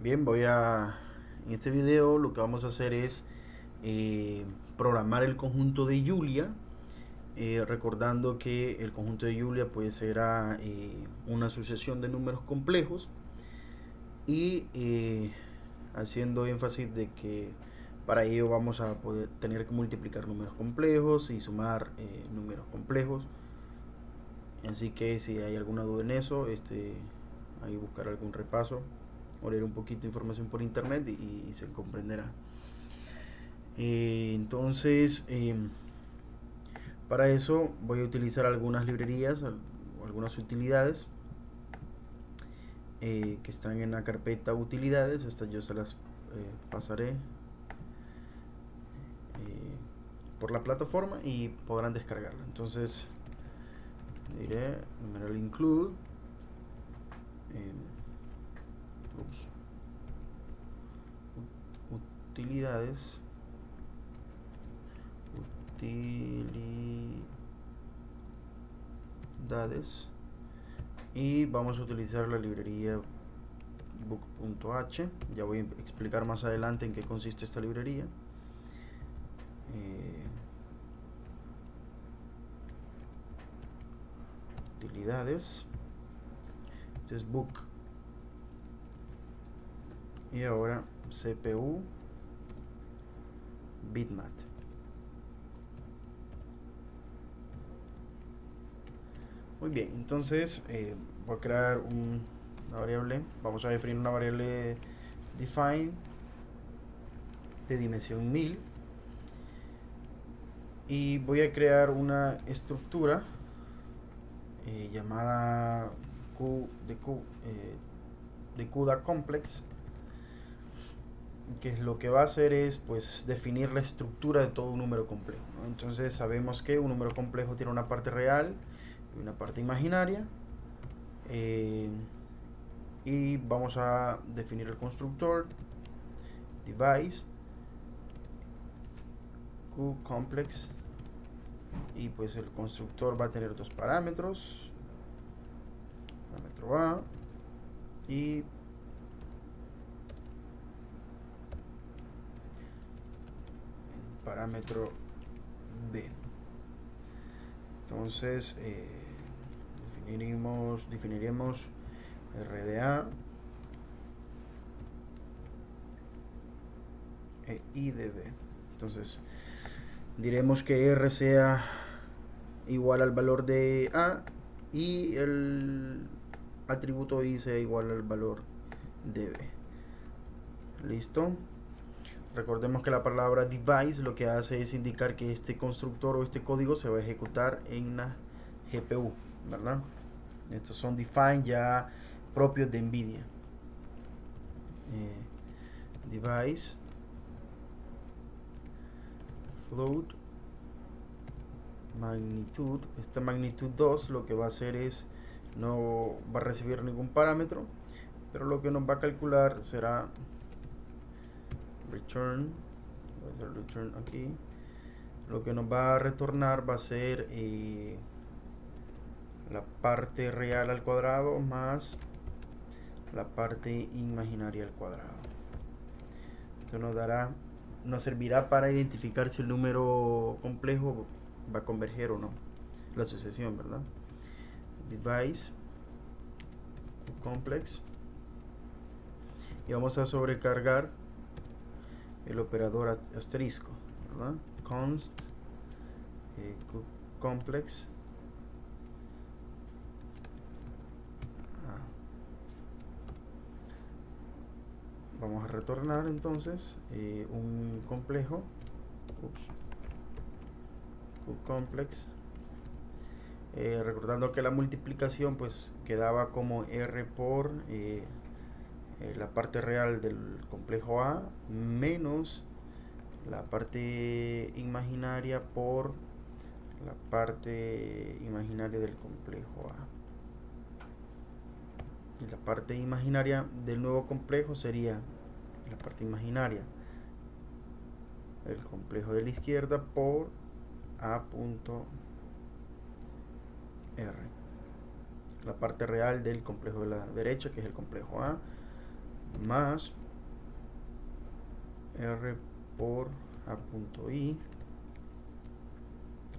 Bien, en este video lo que vamos a hacer es programar el conjunto de Julia, recordando que el conjunto de Julia pues era una sucesión de números complejos y haciendo énfasis de que para ello vamos a poder tener que multiplicar números complejos y sumar números complejos. Así que si hay alguna duda en eso, ahí buscar algún repaso o leer un poquito de información por internet y se comprenderá. Entonces, para eso voy a utilizar algunas librerías o algunas utilidades que están en la carpeta utilidades. Estas yo se las pasaré por la plataforma y podrán descargarla. Entonces diré numeral include ups, utilidades y vamos a utilizar la librería book.h. Ya voy a explicar más adelante en qué consiste esta librería. Utilidades, este es book, y ahora CPU bitmat. Muy bien, entonces voy a crear una variable. Vamos a definir una variable define de dimensión 1000 y voy a crear una estructura llamada de CUDA complex, que lo que va a hacer es pues definir la estructura de todo un número complejo, ¿no? Entonces sabemos que un número complejo tiene una parte real y una parte imaginaria, y vamos a definir el constructor device QComplex, y pues el constructor va a tener dos parámetros, parámetro A y parámetro B. Entonces definiremos RDA e IDB. Entonces diremos que R sea igual al valor de A y el atributo I sea igual al valor de B. Listo. Recordemos que la palabra device lo que hace es indicar que este constructor o este código se va a ejecutar en la GPU, ¿verdad? Estos son define ya propios de NVIDIA. Device float magnitud. Esta magnitud 2 lo que va a hacer es no va a recibir ningún parámetro, pero lo que nos va a calcular será return. Voy a hacer return aquí. Lo que nos va a retornar va a ser la parte real al cuadrado más la parte imaginaria al cuadrado. Esto nos servirá para identificar si el número complejo va a converger o no, la sucesión, ¿verdad? Device complex, y vamos a sobrecargar el operador asterisco, ¿verdad? Const complex vamos a retornar entonces un complejo complex, recordando que la multiplicación pues quedaba como R por la parte real del complejo A menos la parte imaginaria por la parte imaginaria del complejo A. Y la parte imaginaria del nuevo complejo sería la parte imaginaria del complejo de la izquierda por A.R. La parte real del complejo de la derecha, que es el complejo A, más r por a.i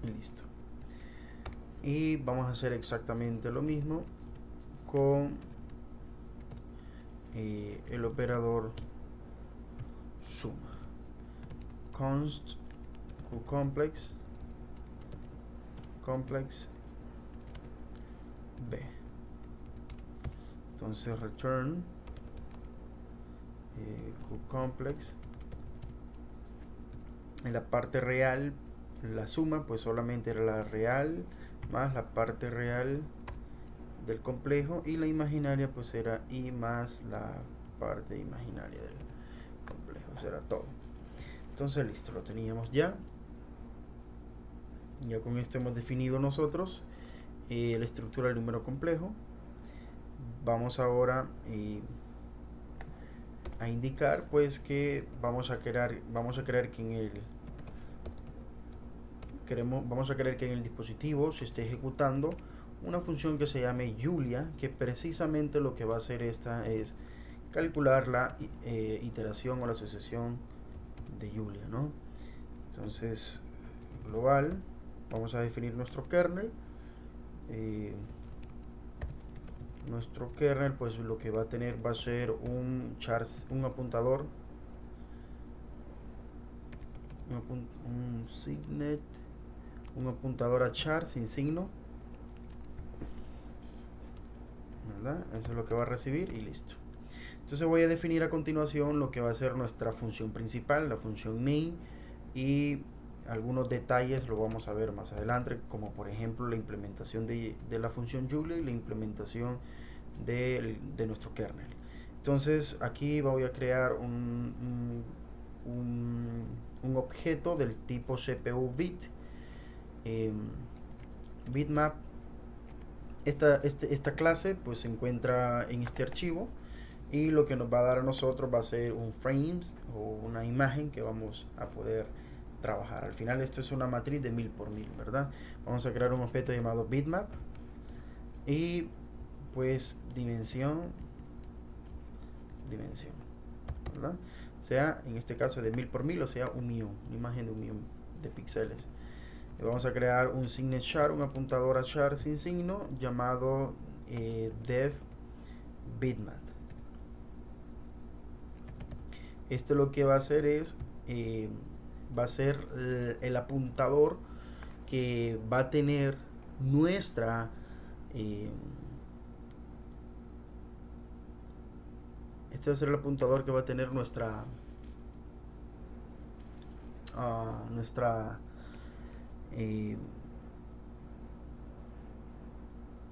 y listo. Y vamos a hacer exactamente lo mismo con el operador suma. Const complex b. Entonces return complex en la parte real, la suma pues solamente era la real más la parte real del complejo, y la imaginaria pues era i más la parte imaginaria del complejo. Eso era todo. Entonces listo, lo teníamos ya. Ya con esto hemos definido nosotros la estructura del número complejo. Vamos ahora a indicar pues que vamos a querer que en el dispositivo se esté ejecutando una función que se llame Julia, que precisamente lo que va a hacer esta es calcular la iteración o la sucesión de Julia, ¿no? Entonces global, vamos a definir nuestro kernel. Nuestro kernel pues lo que va a tener va a ser un apuntador, un signet, un apuntador a char sin signo, ¿verdad? Eso es lo que va a recibir y listo. Entonces voy a definir a continuación lo que va a ser nuestra función principal, la función main, y algunos detalles lo vamos a ver más adelante, como por ejemplo la implementación de la función Julia y la implementación de nuestro kernel. Entonces aquí voy a crear un objeto del tipo CPU bit, bitmap. Esta clase pues se encuentra en este archivo, y lo que nos va a dar a nosotros va a ser un frames o una imagen que vamos a poder trabajar. Al final esto es una matriz de 1000 por 1000, ¿verdad? Vamos a crear un objeto llamado bitmap y pues dimensión, ¿verdad? O sea, en este caso de 1000 por 1000, o sea, 1.000.000, una imagen de 1.000.000 de píxeles. Y vamos a crear un signet char, un apuntador a char sin signo llamado dev bitmap. Esto lo que va a hacer es va a ser el apuntador que va a tener nuestra este va a ser el apuntador que va a tener nuestra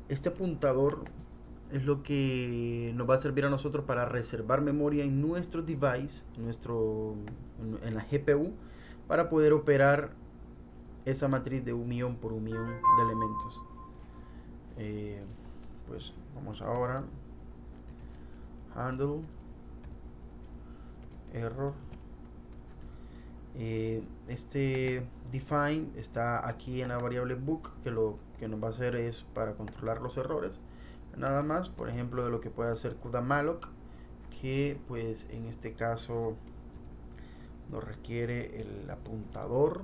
este apuntador es lo que nos va a servir a nosotros para reservar memoria en nuestro device, en la GPU, para poder operar esa matriz de 1.000.000 por 1.000.000 de elementos. Pues vamos ahora, handle, error. Este define está aquí en la variable book, que lo que nos va a hacer es para controlar los errores, nada más. Por ejemplo, de lo que puede hacer CUDA-malloc, que pues en este caso nos requiere el apuntador,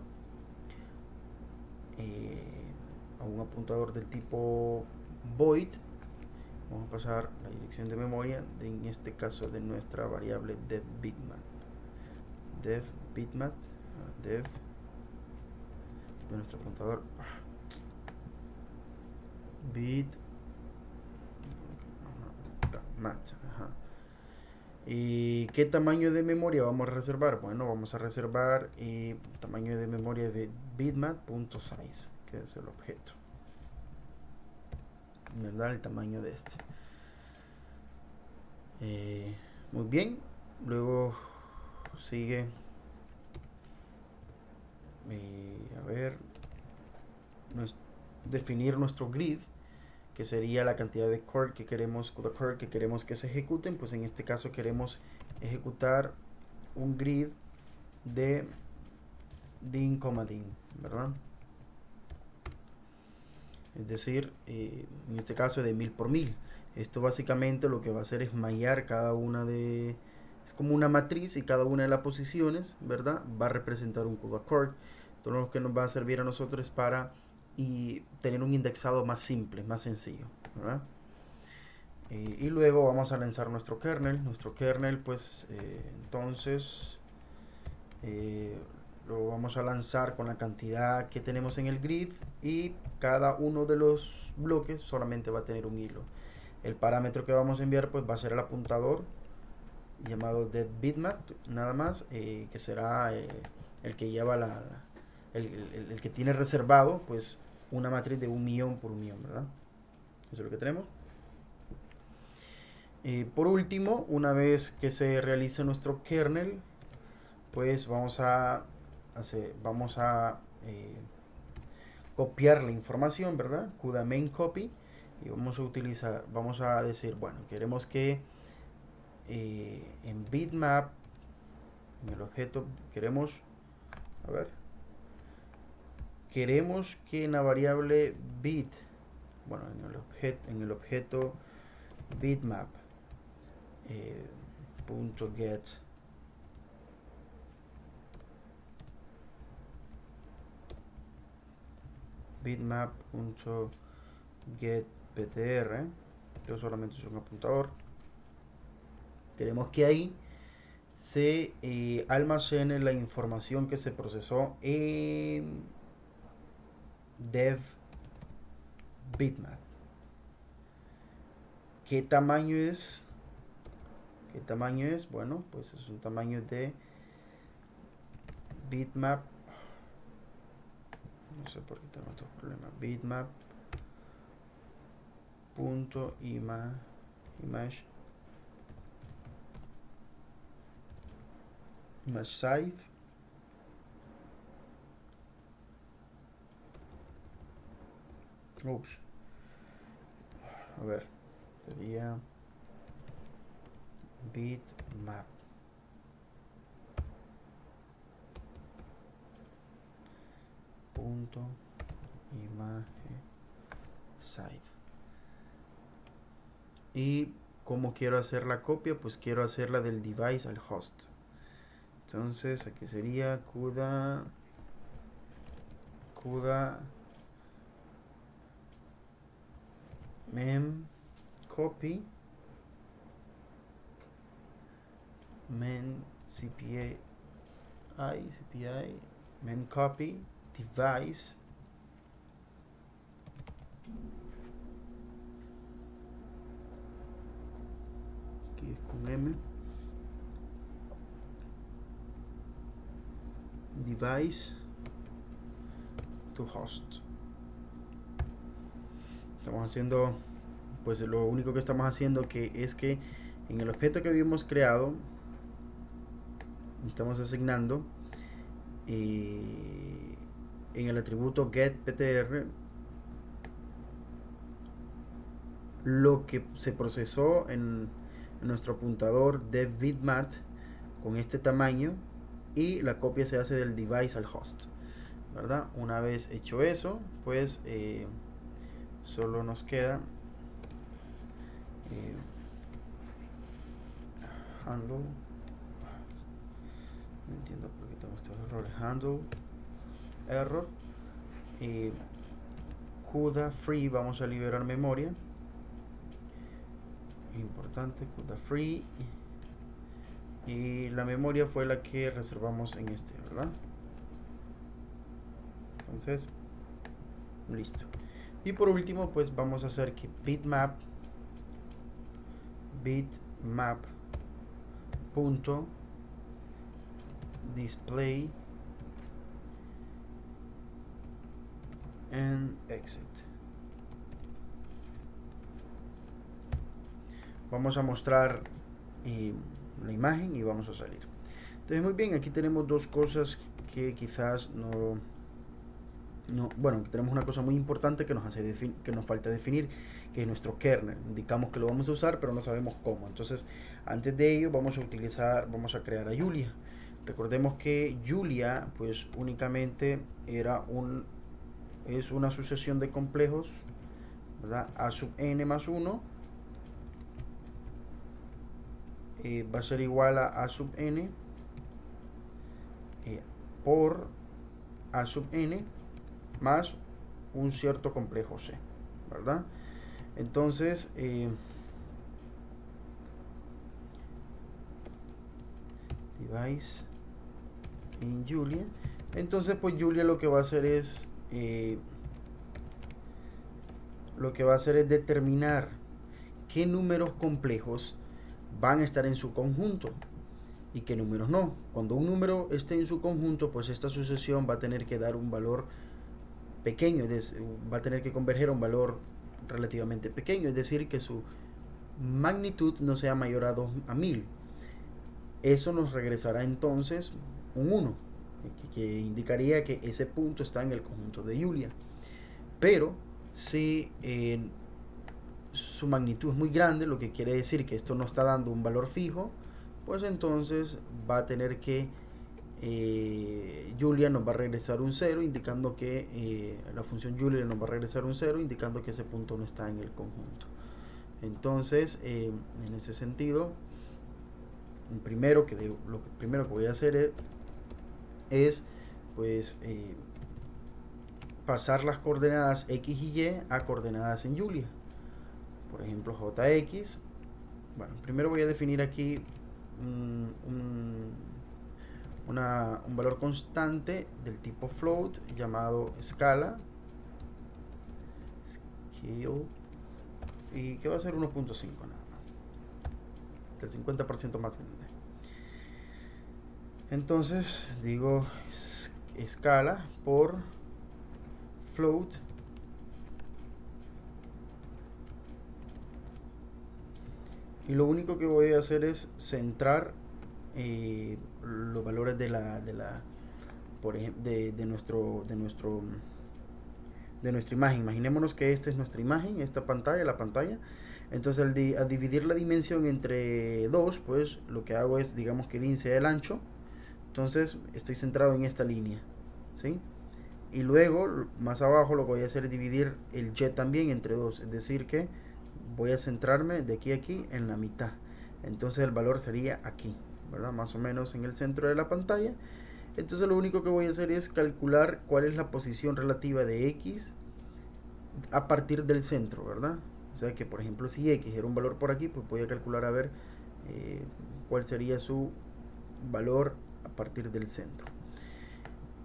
a un apuntador del tipo void. Vamos a pasar la dirección de memoria en este caso de nuestra variable dev bitmap, dev de nuestro apuntador bitmap. ¿Y qué tamaño de memoria vamos a reservar? Bueno, vamos a reservar tamaño de memoria de bitmap.size, que es el objeto, ¿verdad? El tamaño de este. Muy bien. Luego sigue a ver, definir nuestro grid, que sería la cantidad de core que queremos, que se ejecuten. Pues en este caso queremos ejecutar un grid de din, ¿verdad? Es decir, en este caso de 1000 por 1000. Esto básicamente lo que va a hacer es mallar es como una matriz, y cada una de las posiciones, ¿verdad?, va a representar un CUDA core. Todo lo que nos va a servir a nosotros es para tener un indexado más simple, más sencillo, ¿verdad? Y luego vamos a lanzar nuestro kernel. Nuestro kernel, pues, entonces eh, lo vamos a lanzar con la cantidad que tenemos en el grid, y cada uno de los bloques solamente va a tener un hilo. El parámetro que vamos a enviar pues va a ser el apuntador llamado deadBitmap, nada más, que será el que lleva el que tiene reservado pues una matriz de 1.000.000 por 1.000.000, ¿verdad? Eso es lo que tenemos. Por último, una vez que se realice nuestro kernel, pues vamos a copiar la información, ¿verdad? CUDA main copy, y vamos a decir, bueno, queremos que en bitmap, en el objeto, queremos que en la variable bit, bueno, en el objeto bitmap, punto get bitmap.getPTR, esto solamente es un apuntador. Queremos que ahí se almacene la información que se procesó en dev bitmap. ¿Qué tamaño es? Bueno, pues es un tamaño de bitmap. No sé por qué tengo estos problemas. Bitmap.image size. Ups. A ver, sería bitmap. Punto imagen size. Y como quiero hacer la copia, pues quiero hacerla del device al host. Entonces aquí sería CUDA mem copy men cpi men copy device aquí es con m device to host. Estamos haciendo, pues lo único que estamos haciendo es que en el objeto que habíamos creado estamos asignando en el atributo getPTR lo que se procesó en nuestro apuntador dev-bitmap con este tamaño, y la copia se hace del device al host, ¿verdad? Una vez hecho eso, pues solo nos queda handle, no entiendo por qué tenemos estos errores, handle error, CUDA free, vamos a liberar memoria, importante, CUDA free, y la memoria fue la que reservamos en este, ¿verdad? Entonces, listo. Y por último, pues vamos a hacer que bitmap punto display and exit. Vamos a mostrar la imagen y vamos a salir. Entonces, muy bien, aquí tenemos dos cosas que quizás bueno, tenemos una cosa muy importante que nos falta definir, que es nuestro kernel. Indicamos que lo vamos a usar, pero no sabemos cómo. Entonces, antes de ello vamos a crear a Julia. Recordemos que Julia pues únicamente es una sucesión de complejos, ¿verdad? A sub n más 1 va a ser igual a sub n por a sub n más un cierto complejo C, ¿verdad? Entonces, device in Julia. Entonces, pues Julia lo que va a hacer es determinar qué números complejos van a estar en su conjunto y qué números no. Cuando un número esté en su conjunto, pues esta sucesión va a tener que dar un valor pequeño, va a tener que converger a un valor relativamente pequeño, es decir, que su magnitud no sea mayor a 1000. Eso nos regresará entonces un 1, que indicaría que ese punto está en el conjunto de Julia. Pero si su magnitud es muy grande, lo que quiere decir que esto no está dando un valor fijo, pues entonces va a tener que Julia nos va a regresar un 0, indicando que la función Julia nos va a regresar un 0, indicando que ese punto no está en el conjunto. Entonces, en ese sentido, lo primero que voy a hacer es pues pasar las coordenadas x y y a coordenadas en Julia. Por ejemplo, jx. Bueno, primero voy a definir aquí un valor constante del tipo float llamado escala, scale, y que va a ser 1.5 nada más, que el 50% más grande. Entonces digo escala por float y lo único que voy a hacer es centrar los valores de por ejemplo, de nuestra imagen. Imaginémonos que esta es nuestra imagen, esta pantalla, la pantalla. Entonces al dividir la dimensión entre 2, pues lo que hago es, digamos que din sea el ancho. Entonces estoy centrado en esta línea, ¿sí? Y luego, más abajo, lo que voy a hacer es dividir el y también entre 2. Es decir que voy a centrarme de aquí a aquí en la mitad. Entonces el valor sería aquí, ¿verdad? Más o menos en el centro de la pantalla. Entonces lo único que voy a hacer es calcular cuál es la posición relativa de x a partir del centro, ¿verdad? O sea que, por ejemplo, si x era un valor por aquí, pues voy a calcular a ver cuál sería su valor a partir del centro.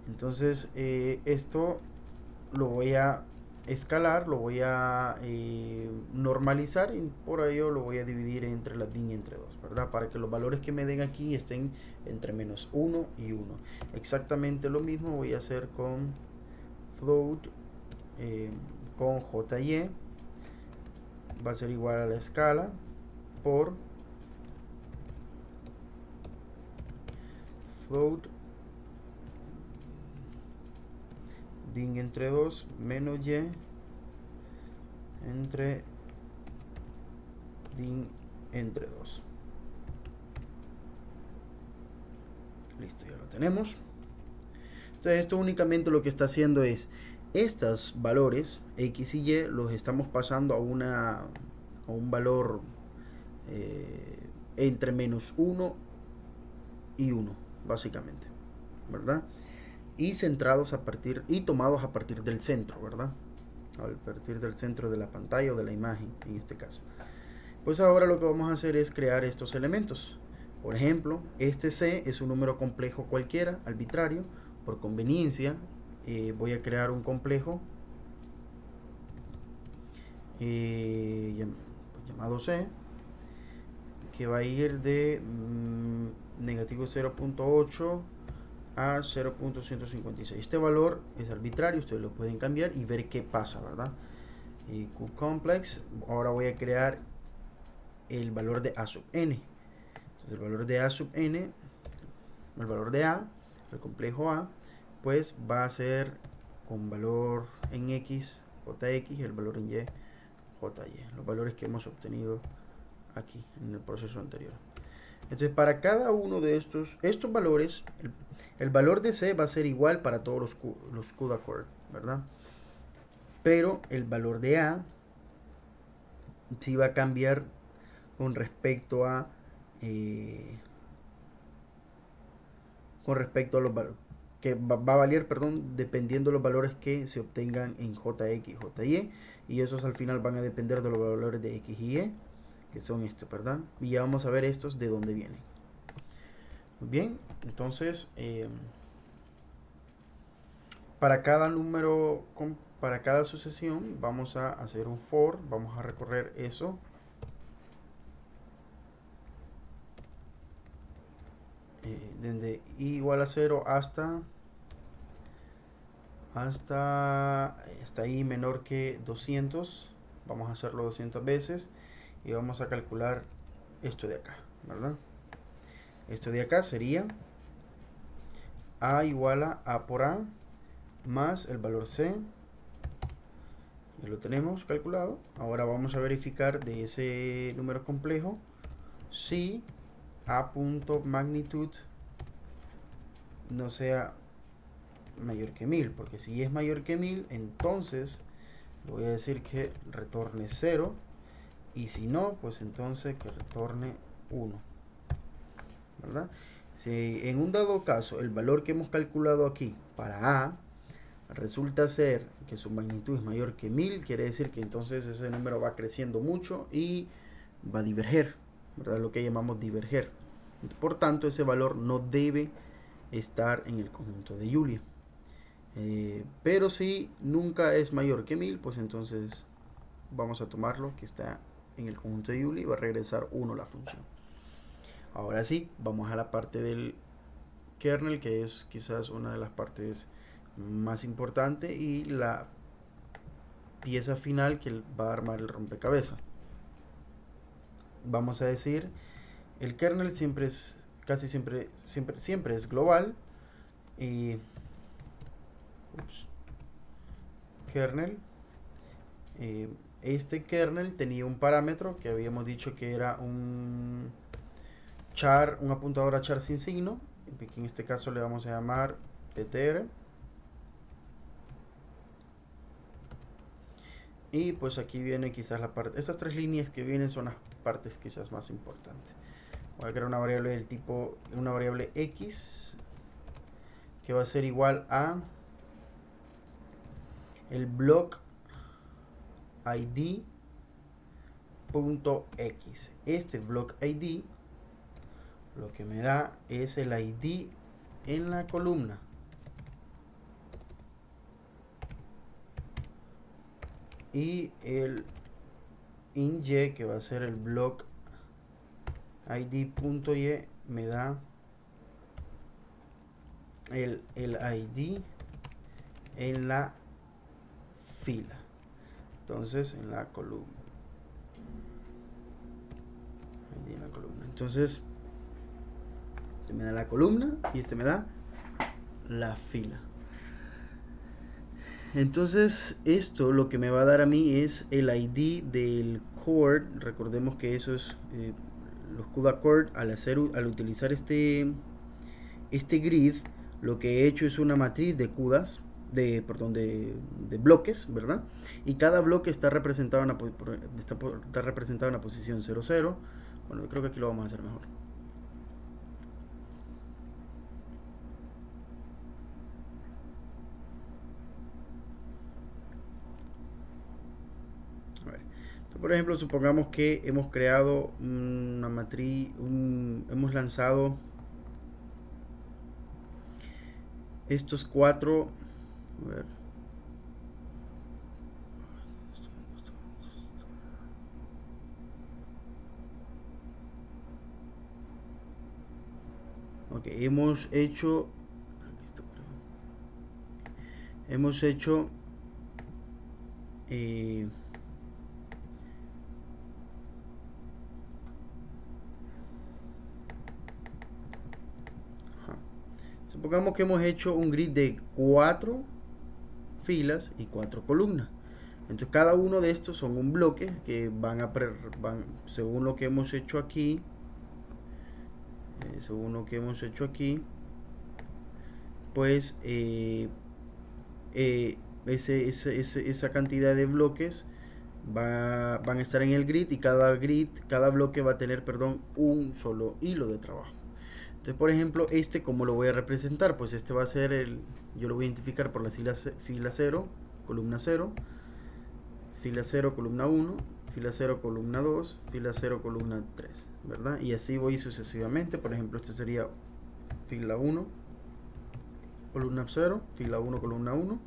Entonces esto lo voy a escalar, lo voy a normalizar y por ello lo voy a dividir entre la DIN y entre 2, ¿verdad? Para que los valores que me den aquí estén entre menos 1 y 1. Exactamente lo mismo voy a hacer con float, con jy, va a ser igual a la escala por float din entre 2 menos y entre din entre 2. Listo, ya lo tenemos. Entonces esto únicamente lo que está haciendo es estos valores x y y los estamos pasando a un valor entre menos 1 y 1 básicamente, ¿verdad? Y centrados y tomados a partir del centro, ¿verdad? A partir del centro de la pantalla o de la imagen en este caso. Pues ahora lo que vamos a hacer es crear estos elementos. Por ejemplo, este C es un número complejo cualquiera, arbitrario. Por conveniencia voy a crear un complejo llamado C, que va a ir de negativo 0.8 a 0.156. Este valor es arbitrario, ustedes lo pueden cambiar y ver qué pasa, ¿verdad? Y QComplex, ahora voy a crear el valor de A sub n. Entonces el valor de A sub n, el valor de A, el complejo A, pues va a ser con valor en X, JX, y el valor en Y, JY. Los valores que hemos obtenido aquí en el proceso anterior. Entonces para cada uno de estos valores, el valor de C va a ser igual para todos los CUDA core, ¿verdad? Pero el valor de A sí va a cambiar con respecto a con respecto a los valores que va a valer, perdón, dependiendo de los valores que se obtengan en JX y JY, y esos al final van a depender de los valores de X y Y, que son estos, ¿verdad? Y ya vamos a ver estos de dónde vienen. Muy bien, entonces para cada número, para cada sucesión vamos a hacer un for, vamos a recorrer eso. Desde i igual a 0 hasta i menor que 200. Vamos a hacerlo 200 veces y vamos a calcular esto de acá, ¿verdad? Esto de acá sería a igual a por a más el valor c. Ya lo tenemos calculado. Ahora vamos a verificar de ese número complejo si a.magnitud no sea mayor que 1000, porque si es mayor que 1000, entonces voy a decir que retorne 0, y si no, pues entonces que retorne 1, ¿verdad? Si en un dado caso el valor que hemos calculado aquí para A resulta ser que su magnitud es mayor que 1000, quiere decir que entonces ese número va creciendo mucho y va a diverger, ¿verdad? Lo que llamamos diverger. Por tanto, ese valor no debe estar en el conjunto de Julia. Pero si nunca es mayor que 1000, pues entonces vamos a tomarlo que está en el conjunto de Julia y va a regresar 1 la función. Ahora sí, vamos a la parte del kernel, que es quizás una de las partes más importantes y la pieza final que va a armar el rompecabezas. Vamos a decir, el kernel siempre es, casi siempre es global. Y kernel, este kernel tenía un parámetro que habíamos dicho que era un char, un apuntador a char sin signo, que en este caso le vamos a llamar ptr. Y pues aquí viene quizás la parte, estas tres líneas que vienen son las partes quizás más importantes. Voy a crear una variable del tipo, una variable x, que va a ser igual a el block id.x. Este block id lo que me da es el id en la columna. Y el iny, que va a ser el block id.y, me da el id en la fila. Entonces, en la columna. ID en la columna. Entonces, este me da la columna y este me da la fila. Entonces, esto lo que me va a dar a mí es el ID del core. Recordemos que eso es los CUDA core. Al utilizar este grid, lo que he hecho es una matriz de CUDAs, de bloques, ¿verdad? Y cada bloque está representado en la posición 0, 0. Bueno, creo que aquí lo vamos a hacer mejor. A ver. Entonces, por ejemplo, supongamos que hemos creado una matriz, hemos lanzado estos 4. A ver. Ok, hemos hecho supongamos que hemos hecho un grid de 4 filas y 4 columnas. Entonces cada uno de estos son un bloque que van según lo que hemos hecho aquí, pues esa cantidad de bloques van a estar en el grid, y cada bloque va a tener, perdón, un solo hilo de trabajo. Entonces, por ejemplo, ¿cómo lo voy a representar? Pues este va a ser yo lo voy a identificar por la fila 0, columna 0, fila 0, columna 1, fila 0, columna 2, fila 0, columna 3, ¿verdad? Y así voy sucesivamente. Por ejemplo, este sería fila 1, columna 0, fila 1, columna 1,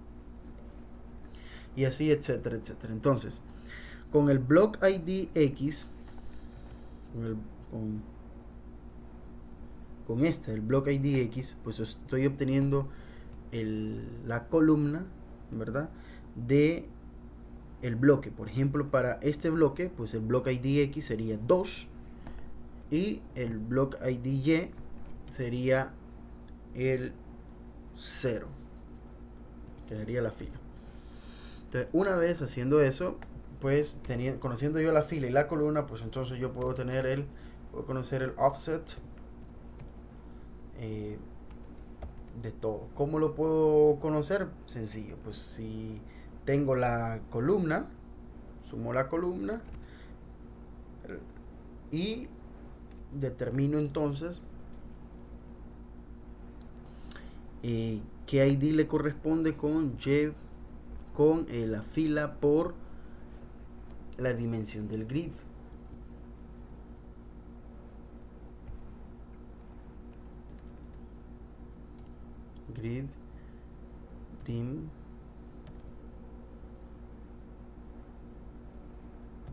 y así, etcétera, etcétera. Entonces, con el block ID X, con el block ID X, pues estoy obteniendo la columna, ¿verdad?, de el bloque. Por ejemplo, para este bloque, pues el block ID X sería 2 y el block ID Y sería el 0, que sería la fila. Entonces, una vez haciendo eso, pues conociendo yo la fila y la columna, pues entonces yo puedo conocer el offset de todo. ¿Cómo lo puedo conocer? Sencillo, pues si tengo la columna, sumo la columna y determino entonces qué ID le corresponde con la fila por la dimensión del grid. Grid dim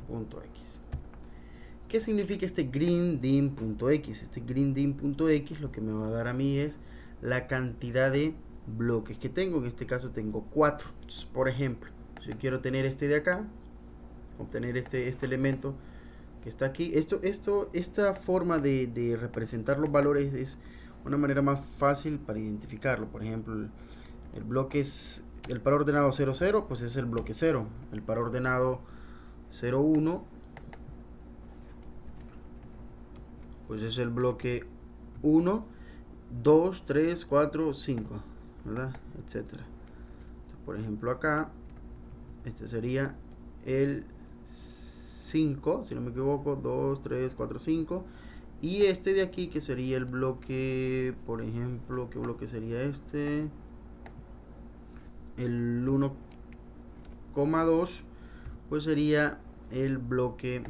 punto x. ¿Qué significa este green dim.x? Este green dim.x lo que me va a dar a mí es la cantidad de bloques que tengo. En este caso tengo 4. Entonces, por ejemplo, si yo quiero tener este de acá, obtener este elemento que está aquí, esta forma de representar los valores es una manera más fácil para identificarlo. Por ejemplo, el bloque es el par ordenado 0, 0, pues es el bloque 0. El par ordenado 0, 1, pues es el bloque 1, 2, 3, 4, 5, ¿verdad? Etcétera. Entonces, por ejemplo, acá, este sería el 5, si no me equivoco, 2, 3, 4, 5. Y este de aquí, que sería el bloque, por ejemplo, ¿qué bloque sería este? El 1,2, pues sería el bloque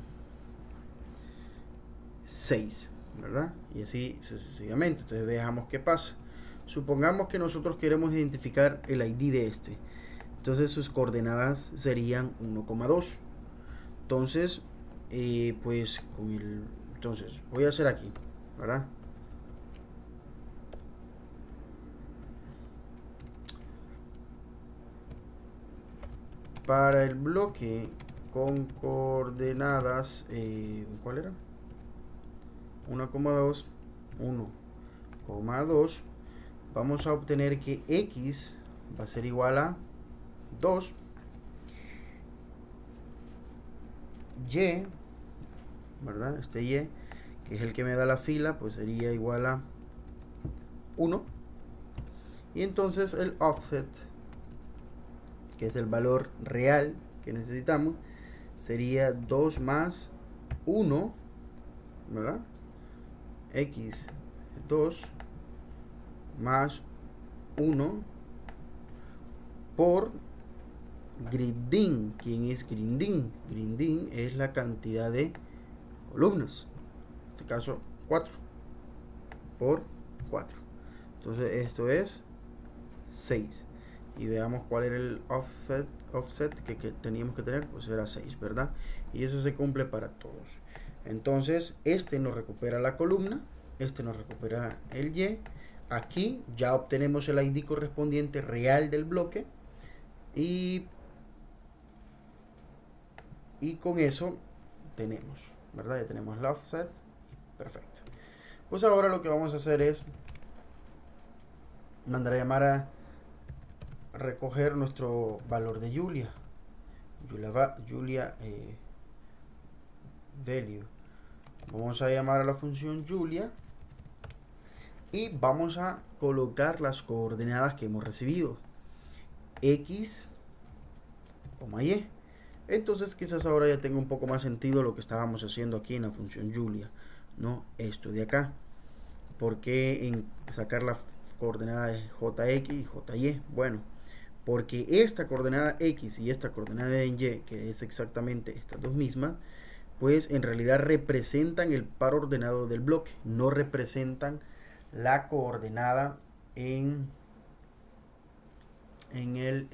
6, ¿verdad? Y así sucesivamente. Entonces veamos qué pasa. Supongamos que nosotros queremos identificar el ID de este. Entonces sus coordenadas serían 1,2. Entonces, pues entonces voy a hacer aquí, ¿verdad? Para el bloque con coordenadas, ¿cuál era? 1,2, 1,2, vamos a obtener que x va a ser igual a 2, y, ¿verdad? Este y, que es el que me da la fila, pues sería igual a 1, y entonces el offset, que es el valor real que necesitamos, sería 2 más 1, ¿verdad? x2 más 1 por grinding. ¿Quién es grinding? Grinding es la cantidad de columnas, en este caso 4 por 4. Entonces esto es 6. Y veamos cuál era el offset que teníamos que tener, pues era 6, ¿verdad? Y eso se cumple para todos. Entonces este nos recupera la columna, este nos recupera el y. Aquí ya obtenemos el ID correspondiente real del bloque, y con eso tenemos, ¿verdad? Ya tenemos el offset. Perfecto. Pues ahora lo que vamos a hacer es mandar a llamar a recoger nuestro valor de Julia value. Vamos a llamar a la función Julia y vamos a colocar las coordenadas que hemos recibido, x, y. Entonces quizás ahora ya tenga un poco más sentido lo que estábamos haciendo aquí en la función Julia, ¿no? Esto de acá. ¿Por qué en sacar la coordenada de jx y jy? Bueno, porque esta coordenada x y esta coordenada en y, que es exactamente estas dos mismas, pues en realidad representan el par ordenado del bloque, no representan la coordenada en el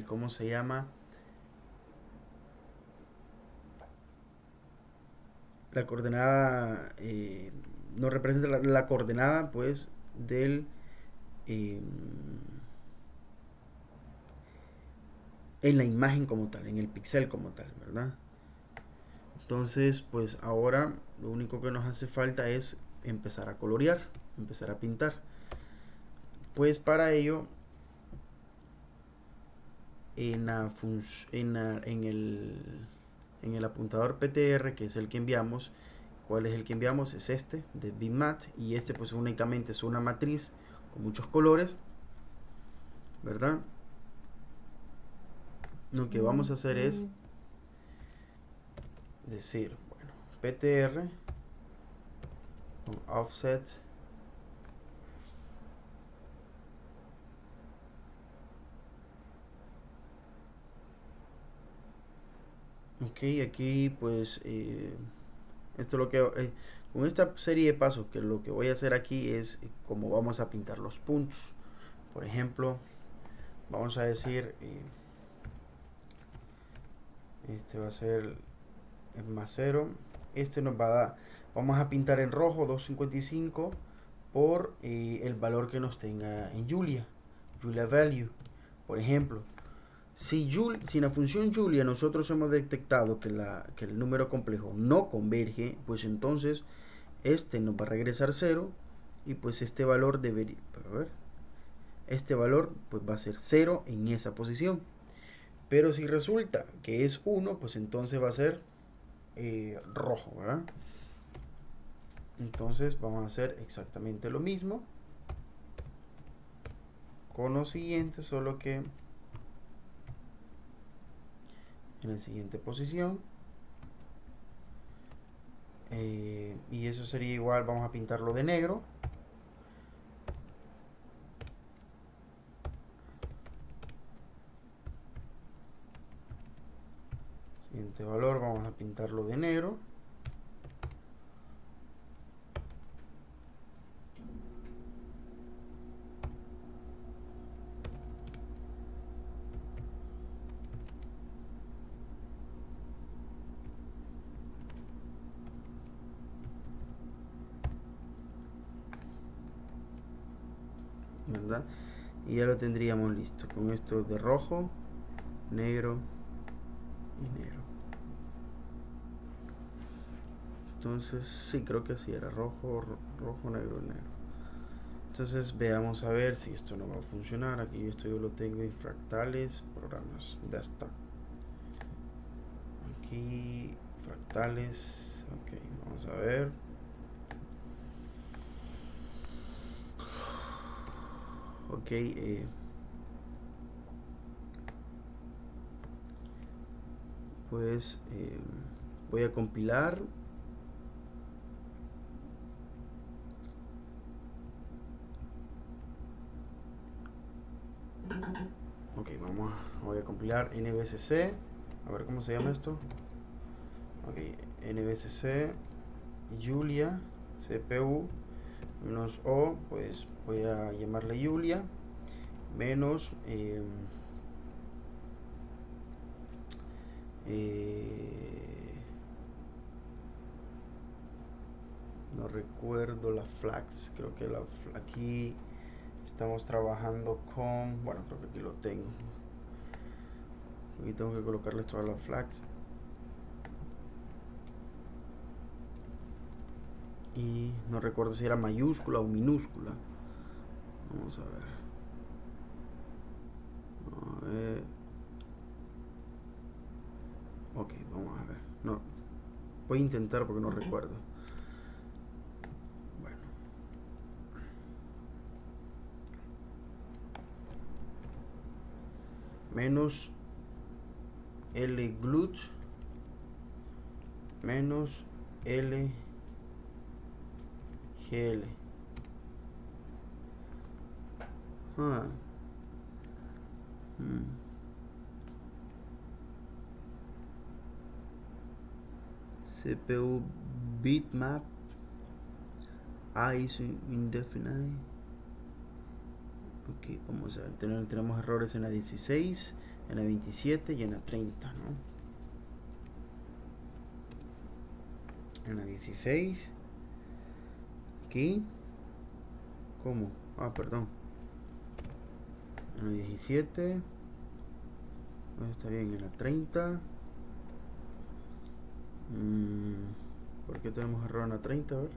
¿cómo se llama? La coordenada no representa la coordenada pues del eh, en la imagen como tal, en el pixel como tal, ¿verdad? Entonces, pues ahora lo único que nos hace falta es empezar a colorear, empezar a pintar. Pues para ello, en, la en el apuntador PTR, que es el que enviamos, ¿cuál es el que enviamos? Es este, de BIMAT, y este pues únicamente es una matriz con muchos colores, ¿verdad? Lo que vamos a hacer es decir, bueno, PTR con offset ok, aquí pues esto es lo que con esta serie de pasos que lo que voy a hacer aquí es como vamos a pintar los puntos. Por ejemplo, vamos a decir este va a ser el más 0. Este nos va a dar, vamos a pintar en rojo 255 por el valor que nos tenga en Julia value. Por ejemplo, si en la función Julia nosotros hemos detectado que el número complejo no converge, pues entonces este nos va a regresar 0 y pues este valor debería, a ver, este valor pues va a ser 0 en esa posición. Pero si resulta que es 1, pues entonces va a ser rojo, ¿verdad? Entonces vamos a hacer exactamente lo mismo con lo siguiente, solo que en la siguiente posición. Y eso sería igual, vamos a pintarlo de negro. Siguiente valor, vamos a pintarlo de negro. ¿Verdad? Y ya lo tendríamos listo con esto de rojo, negro y negro. Entonces sí, creo que así era, rojo, rojo, negro, negro. Entonces veamos a ver si esto no va a funcionar. Aquí esto yo lo tengo en fractales, programas, ya está. Aquí fractales, ok, vamos a ver. Ok, pues voy a compilar. Ok, voy a compilar nbcc, a ver cómo se llama esto. Ok, nbcc Julia cpu menos o, pues voy a llamarle Julia menos no recuerdo la flags, creo que aquí estamos trabajando con, bueno, creo que aquí lo tengo. Aquí tengo que colocarles todas las flags. Y no recuerdo si era mayúscula o minúscula. Vamos a ver. A ver. Ok, vamos a ver. No, voy a intentar porque no recuerdo. Bueno. menos L glut menos L GL. CPU bitmap is indefinite. Ok, vamos a ver, tenemos errores en la 16, en la 27 y en la 30, ¿no? En la 16 aquí, ¿cómo? Perdón, en la 17 está bien, en la 30 ¿por qué tenemos error en la 30? A ver.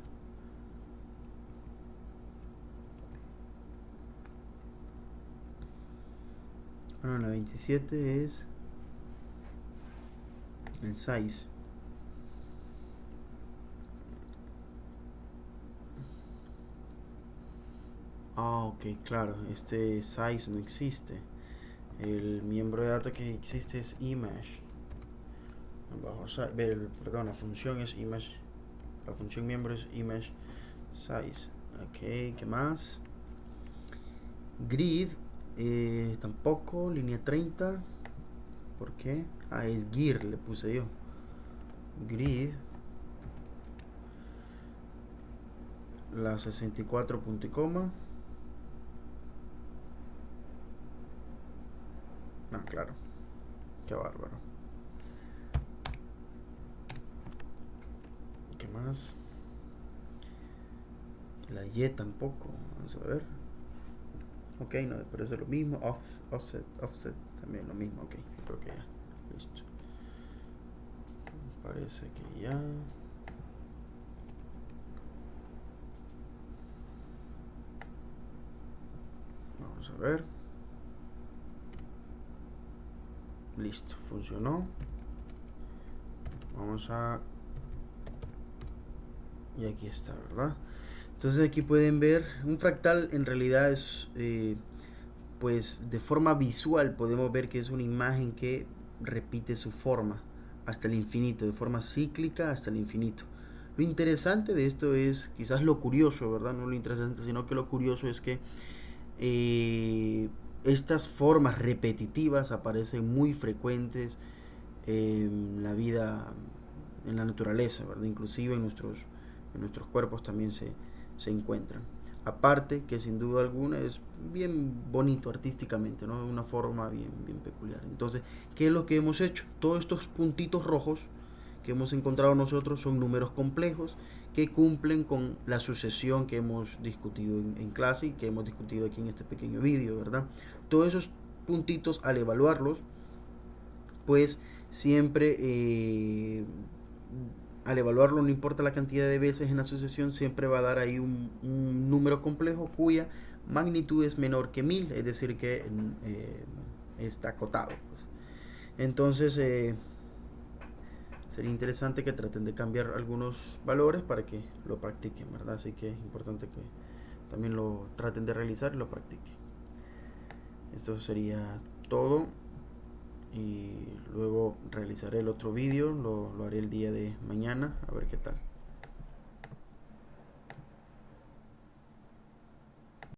Bueno, en la 27 es el size. Ok, claro, este size no existe. El miembro de datos que existe es image. Perdón, la función es image. La función miembro es image size. Ok, ¿qué más? Grid, tampoco. Línea 30. ¿Por qué? Es gear, le puse yo. Grid. La 64 punto y coma. Claro. Qué bárbaro. ¿Qué más? La Y tampoco. Vamos a ver. Ok, no, pero eso es lo mismo. Offset también lo mismo. Ok, creo que ya. Listo. Parece que ya. Vamos a ver. Listo, funcionó. Vamos a... Y aquí está, ¿verdad? Entonces aquí pueden ver, un fractal en realidad es, pues de forma visual podemos ver que es una imagen que repite su forma hasta el infinito, de forma cíclica hasta el infinito. Lo interesante de esto es, quizás lo curioso, ¿verdad? No lo interesante, sino que lo curioso es que estas formas repetitivas aparecen muy frecuentes en la vida, en la naturaleza, ¿verdad? Inclusive en nuestros cuerpos también se encuentran. Aparte que sin duda alguna es bien bonito artísticamente, ¿no? Una forma bien peculiar. Entonces, ¿qué es lo que hemos hecho? Todos estos puntitos rojos que hemos encontrado nosotros son números complejos que cumplen con la sucesión que hemos discutido en clase y que hemos discutido aquí en este pequeño vídeo, ¿verdad? Todos esos puntitos, al evaluarlos, pues siempre al evaluarlo, no importa la cantidad de veces en la sucesión, siempre va a dar ahí un número complejo cuya magnitud es menor que 1000, es decir que está acotado, pues. Entonces sería interesante que traten de cambiar algunos valores para que lo practiquen, ¿verdad? Así que es importante que también lo traten de realizar y lo practiquen. Esto sería todo y luego realizaré el otro vídeo, lo haré el día de mañana, a ver qué tal.